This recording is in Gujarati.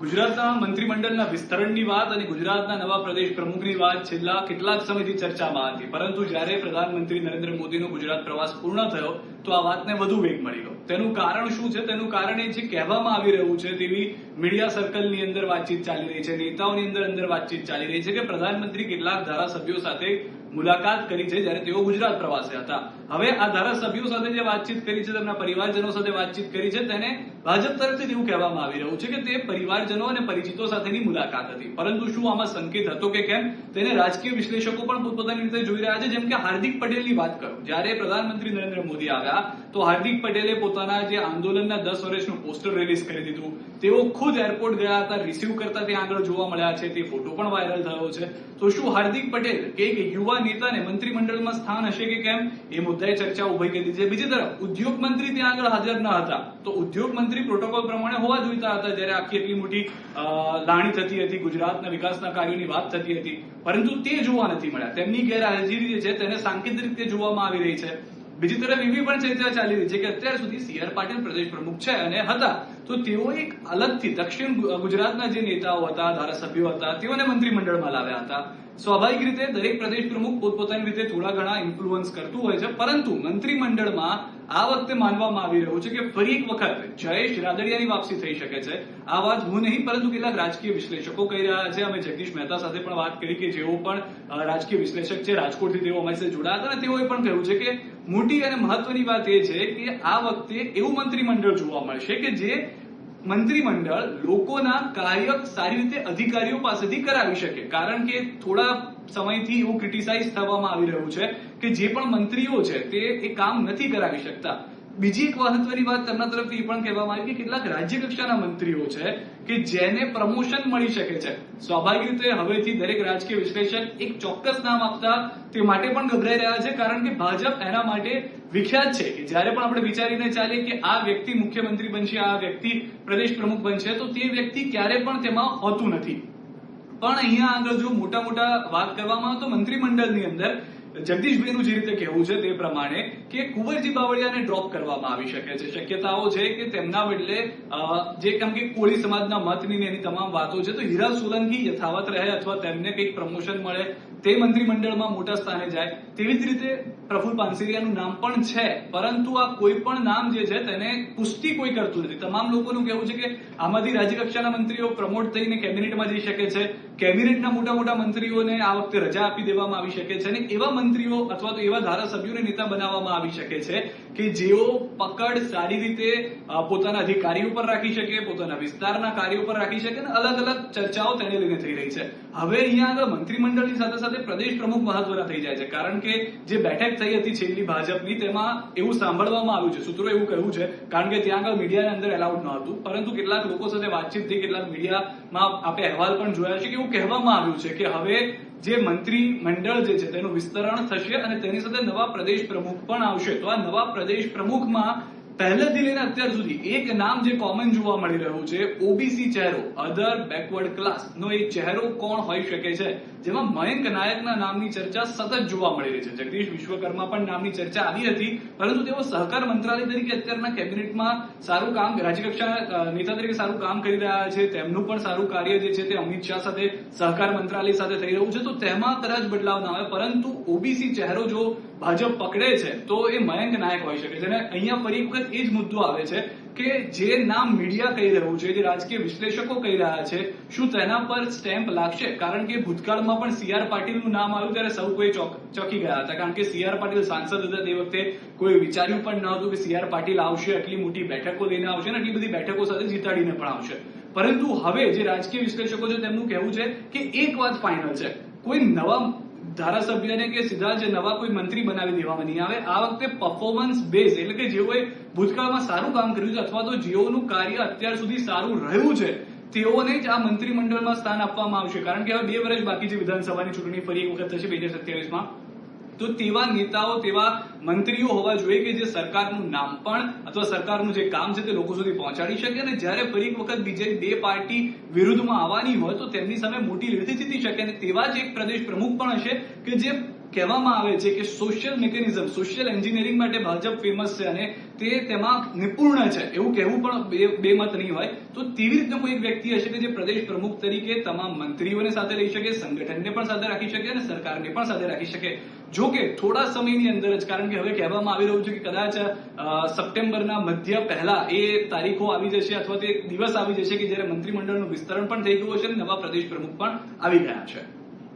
ગુજરાતના મંત્રીમંડળના વિસ્તરણની વાત અને ગુજરાતના નવા પ્રદેશ પ્રમુખની વાત છેલ્લા કેટલાક સમયથી ચર્ચામાં હતી, પરંતુ જ્યારે પ્રધાનમંત્રી નરેન્દ્ર મોદીનો ગુજરાત પ્રવાસ પૂર્ણ થયો તો આ વાતને વધુ વેગ મળી ગયો. તેનું કારણ શું છે? તેનું કારણ એ જે કહેવામાં આવી રહ્યું છે તેવી મીડિયા સર્કલની અંદર વાતચીત ચાલી રહી છે, નેતાઓની અંદર વાતચીત ચાલી રહી છે કે પ્રધાનમંત્રી કેટલાક ધારાસભ્યો સાથે મુલાકાત કરી છે જ્યારે તેઓ ગુજરાત પ્રવાસે હતા. હવે આ ધારાસભ્યો સાથે જે વાતચીત કરી છે, તેમના પરિવારજનો સાથે વાતચીત કરી છે, તેને ભાજપ તરફથી એવું કહેવામાં આવી રહ્યું છે કે તે પરિવારજનો અને પરિચિતો સાથેની મુલાકાત હતી. પરંતુ શું આમાં સંકેત હતો કે કેમ, તેને રાજકીય વિશ્લેષકો પણ પોતપોતાની રીતે જોઈ રહ્યા છે. જેમ કે હાર્દિક પટેલની વાત કરું, જ્યારે પ્રધાનમંત્રી નરેન્દ્ર મોદી આવ્યા તો હાર્દિક પટેલે પોતાના જે આંદોલનના 10 વર્ષનું પોસ્ટર રિલીઝ કરી દીધું. તેઓ ખુદ એરપોર્ટ ગયા હતા, રિસીવ કરતા ત્યાં આગળ જોવા મળ્યા છે, તે ફોટો પણ વાયરલ થયો છે. તો શું હાર્દિક પટેલ કે એક યુવા નેતાને મંત્રીમંડળમાં સ્થાન હશે કે કેમ, એ મુદ્દાએ ચર્ચા ઉભી કરી છે. બીજી તરફ ઉદ્યોગ મંત્રી ત્યાં આગળ હાજર ન હતા, તો ઉદ્યોગ મંત્રી પ્રોટોકોલ પ્રમાણે હોવા જોઈતા હતા જ્યારે આખી એટલી મોટી લાણી થતી હતી, ગુજરાતના વિકાસના કાર્યોની વાત થતી હતી, પરંતુ તે જોવા નથી મળ્યા. તેમની ગેરહાજરી જે છે તેને સાંકેતિક રીતે જોવામાં આવી રહી છે. બીજી તરફ એવી પણ ચર્ચા ચાલી રહી છે કે અત્યાર સુધી સી.આર. પાટીલ પ્રદેશ પ્રમુખ છે અને હતા, તો તેઓ એક અલગથી દક્ષિણ ગુજરાતના જે નેતાઓ હતા, ધારાસભ્યો હતા, તેઓને મંત્રીમંડળમાં લાવ્યા હતા. સ્વાભાવિક રીતે દરેક પ્રદેશ પ્રમુખ પોતપોતાની રીતે થોડા ઘણા ઇન્ફ્લુઅન્સ કરતું હોય છે, પરંતુ મંત્રીમંડળમાં આ વખતે માનવામાં આવી રહ્યું છે કે ફરી એક વખત જયેશ રાદડિયાની વાપસી થઈ શકે છે. આ વાત હું નહીં, પરંતુ કેટલાક રાજકીય વિશ્લેષકો કહી રહ્યા છે. અમે જગદીશ મહેતા સાથે પણ વાત કરી કે જેઓ પણ રાજકીય વિશ્લેષક છે, રાજકોટથી તેઓ અમારી સાથે જોડાયા હતા અને તેઓએ પણ કહ્યું છે કે મોટી અને મહત્વની વાત એ છે કે આ વખતે એવું મંત્રીમંડળ જોવા મળશે કે જે મંત્રીમંડળ લોકોના કાર્ય સારી રીતે અધિકારીઓ પાસેથી કરાવી શકે. કારણ કે થોડા સમયથી એવું ક્રિટિસાઇઝ થવામાં આવી રહ્યું છે કે જે પણ મંત્રીઓ છે તે એ કામ નથી કરાવી શકતા. બીજી એક મહત્વની વાત તેમના તરફથી એ પણ કહેવામાં આવી કે કેટલાક રાજ્ય કક્ષાના મંત્રીઓ છે કે જેને પ્રમોશન મળી શકે છે. સ્વાભાવિક રીતે હવેથી દરેક રાજકીય વિશ્લેષક એક ચોક્કસ નામ આપતા તે માટે પણ ગભરાઈ રહ્યા છે, કારણ કે ભાજપ એના માટે વિખ્યાત છે કે જ્યારે પણ આપણે વિચારીને ચાલીએ કે આ વ્યક્તિ મુખ્યમંત્રી બનશે, આ વ્યક્તિ પ્રદેશ પ્રમુખ બનશે, તો તે વ્યક્તિ ક્યારે પણ તેમાં હોતું નથી. પણ અહીંયા આગળ જો મોટા વાત કરવામાં આવે તો મંત્રીમંડળની અંદર જગદીશભાઈનું જે રીતે કહેવું છે તે પ્રમાણે કે કુંવરજી બાવળિયાને ડ્રોપ કરવામાં આવી શકે છે. શક્યતાઓ છે કે તેમના બદલે જે કેમ કે કોળી સમાજના મતની એની તમામ વાતો છે, તો હીરા સોલંકી યથાવત રહે અથવા તેમને કંઈક પ્રમોશન મળે, તે મંત્રીમંડળમાં મોટા સ્થાને જાય. તેવી જ રીતે પ્રફુલ પાનસેરિયાનું નામ પણ છે, પરંતુ આ કોઈ પણ નામ જે છે તેને પુષ્ટિ કોઈ કરતું નથી. તમામ લોકોનું કહેવું છે કે આમાંથી રાજ્ય કક્ષાના મંત્રીઓ પ્રમોટ થઈને કેબિનેટમાં જઈ શકે છે, કેબિનેટના મોટા મંત્રીઓને આ વખતે રજા આપી દેવામાં આવી શકે છે અને એવા મંત્રીઓ અથવા તો એવા ધારાસભ્યોને નેતા બનાવવામાં આવી શકે છે કે જેઓ પકડ સારી રીતે પોતાના અધિકારીઓ પર રાખી શકે, પોતાના વિસ્તારના કાર્યો પર રાખી શકે અને અલગ અલગ ચર્ચાઓ તેને લઈને થઈ રહી છે. હવે અહીંયા આગળ મંત્રીમંડળની સાથે સાથે પ્રદેશ પ્રમુખ મહત્વના થઈ જાય છે, કારણ કે જે બેઠક થઈ હતી છેલ્લી ભાજપની, તેમાં એવું સાંભળવામાં આવ્યું છે, સૂત્રો એવું કહ્યું છે, કારણ કે ત્યાં આગળ મીડિયાની અંદર એલાઉડ ન હતું, પરંતુ કેટલાક લોકો સાથે વાતચીત થઈ, કેટલાક મીડિયામાં આપણે અહેવાલ પણ જોયા છે કે એવું કહેવામાં આવ્યું છે કે હવે જે મંત્રીમંડળ જે છે તેનું વિસ્તરણ થશે અને તેની સાથે નવા પ્રદેશ પ્રમુખ પણ આવશે. તો આ નવા પ્રદેશ પ્રમુખમાં પહેલેથી લઈને અત્યાર સુધી એક નામ જે કોમન જોવા મળી રહ્યું છે, ઓબીસી ચહેરો, અધર બેકવર્ડ ક્લાસ નો એક ચહેરો કોણ હોઈ શકે છે, જેમાં મયંક નાયકના નામની ચર્ચા સતત જોવા મળી રહી છે. જગદીશ વિશ્વકર્મા પણ નામની ચર્ચા આવી હતી, પરંતુ તેઓ સહકાર મંત્રાલય તરીકે અત્યારના કેબિનેટમાં સારું કામ, રાજ્યકક્ષાના નેતા તરીકે સારું કામ કરી રહ્યા છે. તેમનું પણ સારું કાર્ય જે છે તે અમિત શાહ સાથે સહકાર મંત્રાલય સાથે થઈ રહ્યું છે, તો તેમાં કદાચ બદલાવ ના આવે, પરંતુ ઓબીસી ચહેરો જો ભાજપ પકડે છે તો એ મયંક નાયક હોઈ શકે છે. અને અહીંયા ફરી વખત એ જ મુદ્દો આવે છે કે જે નામ મીડિયા કહી રહ્યું છે, જે રાજકીય વિશ્લેષકો કહી રહ્યા છે, શું તેના પર સ્ટેમ્પ લાગશે? કારણ કે ભૂતકાળમાં પણ સી.આર. પાટીલનું નામ આવ્યું ત્યારે સૌ કોઈ ચોંકી ગયા હતા, કારણ કે સી.આર. પાટીલ સાંસદ હતા તે વખતે કોઈ વિચાર્યું પણ ન હતું કે સી.આર. પાટીલ આવશે, આટલી મોટી બેઠકો લઈને આવશે અને આટલી બધી બેઠકો સાથે જીતાડીને પણ આવશે. પરંતુ હવે જે રાજકીય વિશ્લેષકો છે તેમનું કહેવું છે કે એક વાત ફાઇનલ છે, કોઈ નવા ધારાસભ્યને કે સીધા જે નવા કોઈ મંત્રી બનાવી દેવામાં નહીં આવે. આ વખતે પરફોર્મન્સ બેઝ, એટલે કે જેઓએ ભૂતકાળમાં સારું કામ કર્યું છે અથવા તો જેઓનું કાર્ય અત્યાર સુધી સારું રહ્યું છે તેઓને જ આ મંત્રીમંડળમાં સ્થાન આપવામાં આવશે. કારણ કે હવે 2 વર્ષ બાકી છે, વિધાનસભાની ચૂંટણી ફરી એક વખત થશે 2027માં, તો તેવા નેતાઓ, તેવા મંત્રીઓ હોવા જોઈએ કે જે સરકારનું નામ પણ અથવા સરકારનું જે કામ છે તે લોકો સુધી પહોંચાડી શકે અને જ્યારે ફરી એક વખત બીજી 2 પાર્ટી વિરુદ્ધમાં આવવાની હોય તો તેમની સામે મોટી લીડથી જીતી શકે. અને તેવા જ એક પ્રદેશ પ્રમુખ પણ હશે કે જે કહેવામાં આવે છે કે સોશિયલ મિકેનિઝમ, સોશિયલ એન્જિનિયરિંગ માટે ભાજપ ફેમસ છે અને તે તેમાં નિપુણ છે, એવું કહેવું પણ બે મત નહીં હોય. તો તેવી રીતનો કોઈ એક વ્યક્તિ હશે કે જે પ્રદેશ પ્રમુખ તરીકે તમામ મંત્રીઓને સાથે લઈ શકે, સંગઠનને પણ સાથે રાખી શકે અને સરકારને પણ સાથે રાખી શકે. જો કે થોડા સમયની અંદર જ, કારણ કે હવે કહેવામાં આવી રહ્યું છે કે કદાચ સપ્ટેમ્બરના મધ્ય પહેલા એ તારીખો આવી જશે અથવા તે દિવસ આવી જશે કે જ્યારે મંત્રીમંડળનું વિસ્તરણ પણ થઈ ગયું હશે અને નવા પ્રદેશ પ્રમુખ પણ આવી ગયા છે.